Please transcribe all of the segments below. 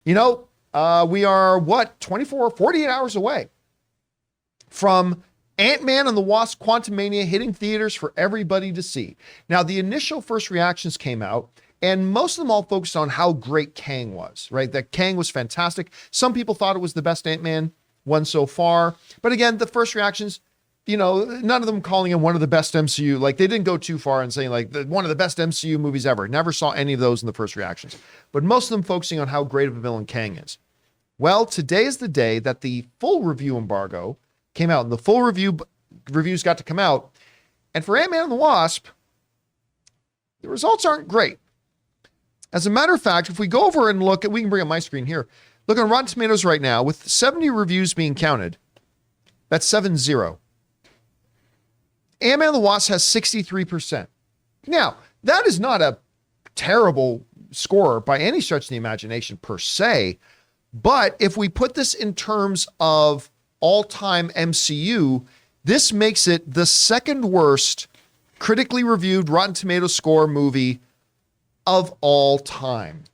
We are 48 hours away from Ant-Man and the Wasp Quantumania hitting theaters for everybody to see. Now, the initial first reactions came out, and most of them all focused on how great Kang was, right? That Kang was fantastic. Some people thought it was the best Ant-Man one so far. But again, the first reactions, none of them calling him one of the best MCU. Like, they didn't go too far and saying like one of the best MCU movies ever. Never saw any of those in the first reactions. But most of them focusing on how great of a villain Kang is. Well, today is the day that the full review embargo came out, and the full reviews got to come out. And for Ant-Man and the Wasp, the results aren't great. As a matter of fact, if we go over and look at, we can bring up my screen here. Look on Rotten Tomatoes right now, with 70 reviews being counted. That's 7-0. Ant-Man and the Wasp has 63%. Now, that is not a terrible score by any stretch of the imagination per se. But if we put this in terms of all-time MCU, this makes it the second worst critically reviewed Rotten Tomatoes score movie of all time.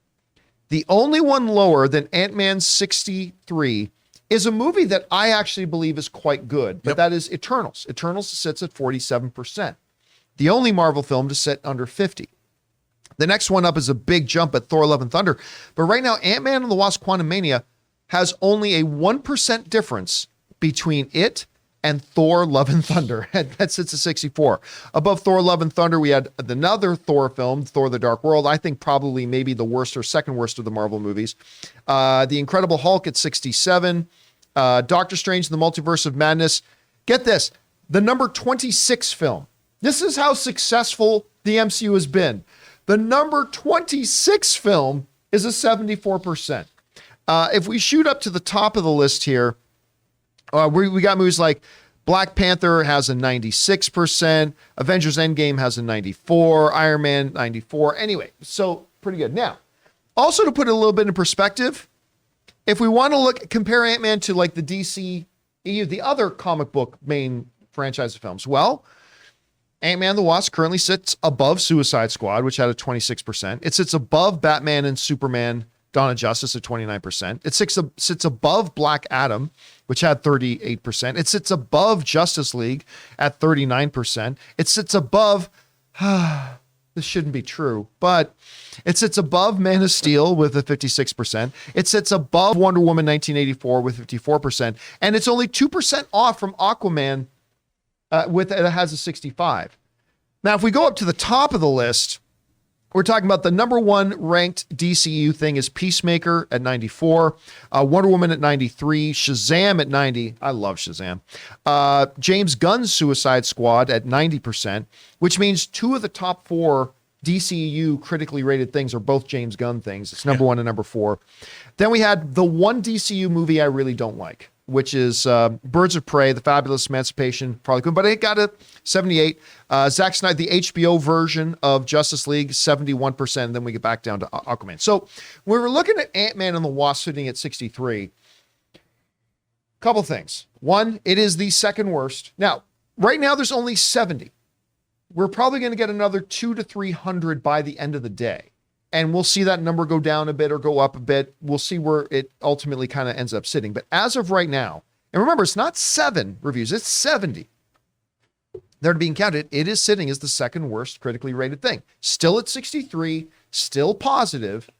The only one lower than Ant-Man 63 is a movie that I actually believe is quite good, but that is Eternals. Eternals sits at 47%. The only Marvel film to sit under 50. The next one up is a big jump at Thor: Love and Thunder, but right now Ant-Man and the Wasp: Quantumania has only a 1% difference between it and Thor: Love and Thunder. That sits at 64. Above Thor: Love and Thunder, we had another Thor film, Thor: The Dark World. I think probably maybe the worst or second worst of the Marvel movies. The Incredible Hulk at 67. Doctor Strange and the Multiverse of Madness. Get this, the number 26 film. This is how successful the MCU has been. The number 26 film is a 74%. If we shoot up to the top of the list here, we got movies like Black Panther has a 96%, Avengers Endgame has a 94%, Iron Man 94%. Anyway, so pretty good. Now, also to put it a little bit in perspective, if we want to compare Ant-Man to like the DC, the other comic book main franchise of films, well, Ant-Man and the Wasp currently sits above Suicide Squad, which had a 26%. It sits above Batman and Superman Dawn of Justice at 29%. It sits above Black Adam, which had 38%. It sits above Justice League at 39%. It sits above, this shouldn't be true, but it sits above Man of Steel with a 56%. It sits above Wonder Woman 1984 with 54%. And it's only 2% off from Aquaman it has a 65. Now, if we go up to the top of the list, we're talking about the number one ranked DCU thing is Peacemaker at 94, Wonder Woman at 93, Shazam at 90. I love Shazam. James Gunn's Suicide Squad at 90%, which means two of the top four DCU critically rated things are both James Gunn things. It's number one and number four. Then we had the one DCU movie I really don't like, which is Birds of Prey, The Fabulous Emancipation, probably good, but it got a 78. Zack Snyder, the HBO version of Justice League, 71%. Then we get back down to Aquaman. So when we're looking at Ant-Man and the Wasp sitting at 63, couple things. One, it is the second worst. Now, right now there's only 70. We're probably going to get another 200 to 300 by the end of the day. And we'll see that number go down a bit or go up a bit. We'll see where it ultimately kind of ends up sitting. But as of right now, and remember, it's not 7 reviews, it's 70. They're being counted. It is sitting as the second worst critically rated thing. Still at 63, still positive,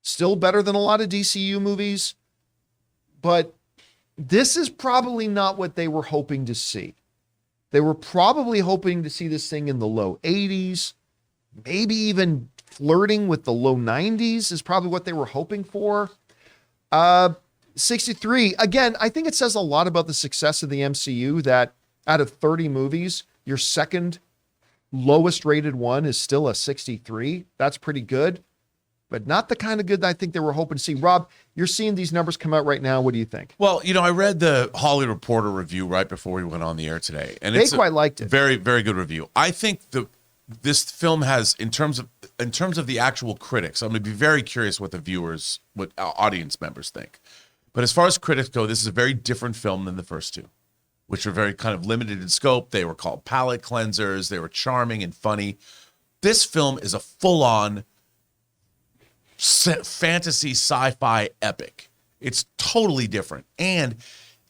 still better than a lot of DCU movies. But this is probably not what they were hoping to see. They were probably hoping to see this thing in the low 80s, maybe even flirting with the low 90s is probably what they were hoping for. 63, again, I think it says a lot about the success of the MCU that out of 30 movies, your second lowest rated one is still a 63. That's pretty good, but not the kind of good that I think they were hoping to see. Rob, you're seeing these numbers come out right now. What do you think? Well, I read the Hollywood Reporter review right before we went on the air today, and they quite liked it. Very, very good review. I think this film has, in terms of the actual critics, I'm going to be very curious what what audience members think. But as far as critics go, this is a very different film than the first two, which were very kind of limited in scope. They were called palate cleansers. They were charming and funny. This film is a full-on fantasy sci-fi epic. It's totally different. And,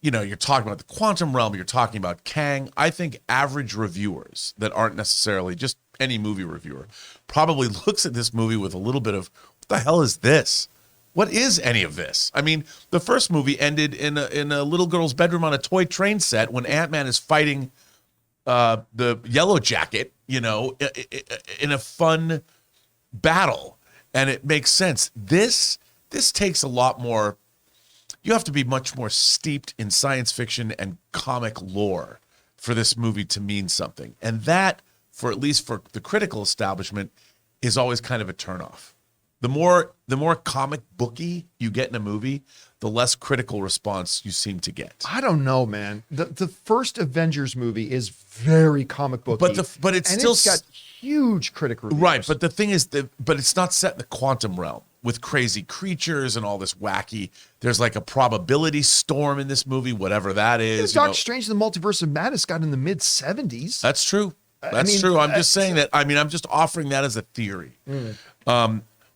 you're talking about the quantum realm, you're talking about Kang. I think average reviewers that aren't necessarily just any movie reviewer probably looks at this movie with a little bit of, what the hell is this? What is any of this? I mean, the first movie ended in a little girl's bedroom on a toy train set when Ant-Man is fighting the Yellow Jacket, in a fun battle. And it makes sense. This takes a lot more. You have to be much more steeped in science fiction and comic lore for this movie to mean something. And that, at least for the critical establishment, is always kind of a turnoff. The more comic booky you get in a movie, the less critical response you seem to get. I don't know, man. The first Avengers movie is very comic booky, but it's got huge critic reviews. Right, but the thing is but it's not set in the quantum realm with crazy creatures and all this wacky. There's like a probability storm in this movie, whatever that is. Doctor Strange and the Multiverse of Madness got in the mid-70s. That's true. That's true. I'm just saying that. I'm just offering that as a theory.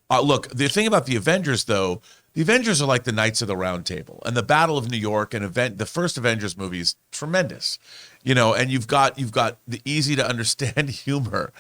Look, the thing about the Avengers, though, the Avengers are like the Knights of the Round Table, and the Battle of New York the first Avengers movie is tremendous, and you've got the easy to understand humor,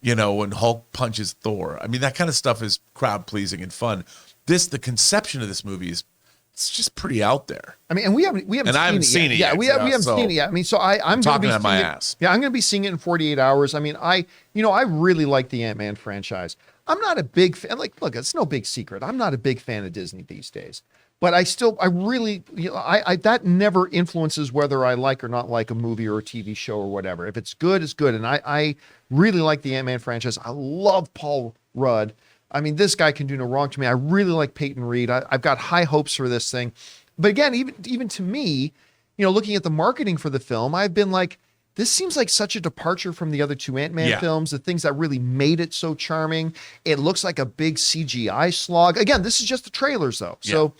when Hulk punches Thor. I mean, that kind of stuff is crowd pleasing and fun. The conception of this movie it's just pretty out there. I mean, and we haven't seen it yet. Yeah, we haven't seen it yet. I mean, so I'm talking at my ass. Yeah, I'm going to be seeing it in 48 hours. I mean, I really like the Ant-Man franchise. I'm not a big fan. Like, look, it's no big secret. I'm not a big fan of Disney these days. But I really, that never influences whether I like or not like a movie or a TV show or whatever. If it's good, it's good. And I really like the Ant-Man franchise. I love Paul Rudd. I mean, this guy can do no wrong to me. I really like Peyton Reed. I've got high hopes for this thing. But again, even to me, looking at the marketing for the film, I've been like, this seems like such a departure from the other two Ant-Man films, the things that really made it so charming. It looks like a big CGI slog. Again, this is just the trailers, though. Yeah. So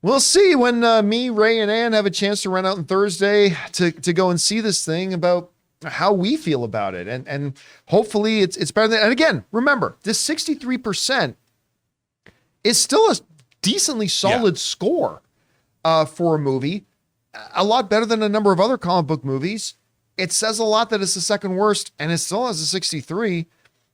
we'll see when me, Ray, and Ann have a chance to run out on Thursday to go and see this thing about how we feel about it. And hopefully it's better than, and again, remember, this 63% is still a decently solid score for a movie. A lot better than a number of other comic book movies. It says a lot that it's the second worst, and it still has a 63.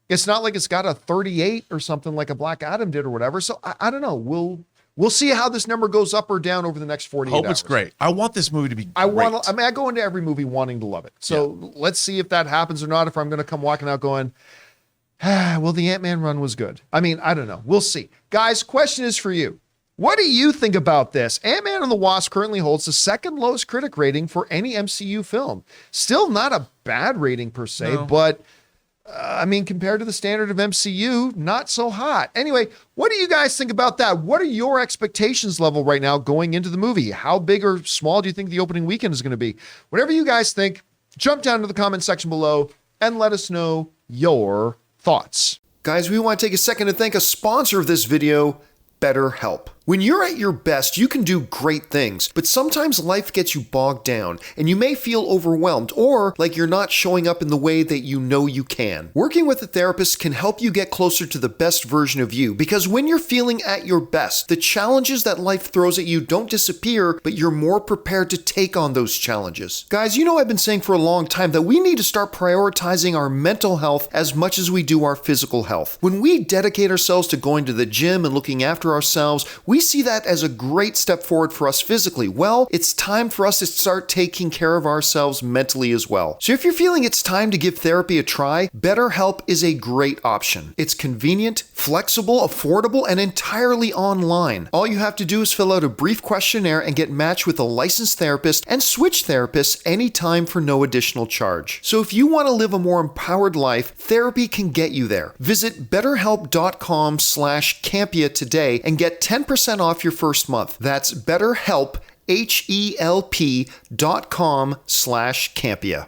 It's not like it's got a 38 or something like a Black Adam did or whatever. So I don't know. We'll see how this number goes up or down over the next 48 hours. Hope it's great. I want this movie to be great. I go into every movie wanting to love it. So let's see if that happens or not. If I'm going to come walking out going, well, the Ant-Man run was good. I mean, I don't know. We'll see. Guys, question is for you. What do you think about this? Ant-Man and the Wasp currently holds the second lowest critic rating for any MCU film. Still not a bad rating per se, but I mean, compared to the standard of MCU, not so hot. Anyway, what do you guys think about that? What are your expectations level right now going into the movie? How big or small do you think the opening weekend is going to be? Whatever you guys think, jump down to the comment section below and let us know your thoughts. Guys, we want to take a second to thank a sponsor of this video, BetterHelp. When you're at your best, you can do great things, but sometimes life gets you bogged down and you may feel overwhelmed or like you're not showing up in the way that you know you can. Working with a therapist can help you get closer to the best version of you, because when you're feeling at your best, the challenges that life throws at you don't disappear, but you're more prepared to take on those challenges. Guys, I've been saying for a long time that we need to start prioritizing our mental health as much as we do our physical health. When we dedicate ourselves to going to the gym and looking after ourselves, we see that as a great step forward for us physically. Well, it's time for us to start taking care of ourselves mentally as well. So if you're feeling it's time to give therapy a try, BetterHelp is a great option. It's convenient, flexible, affordable, and entirely online. All you have to do is fill out a brief questionnaire and get matched with a licensed therapist and switch therapists anytime for no additional charge. So if you want to live a more empowered life, therapy can get you there. Visit betterhelp.com/Campea today and get 10% off your first month. That's BetterHelp, HELP.com/Campea.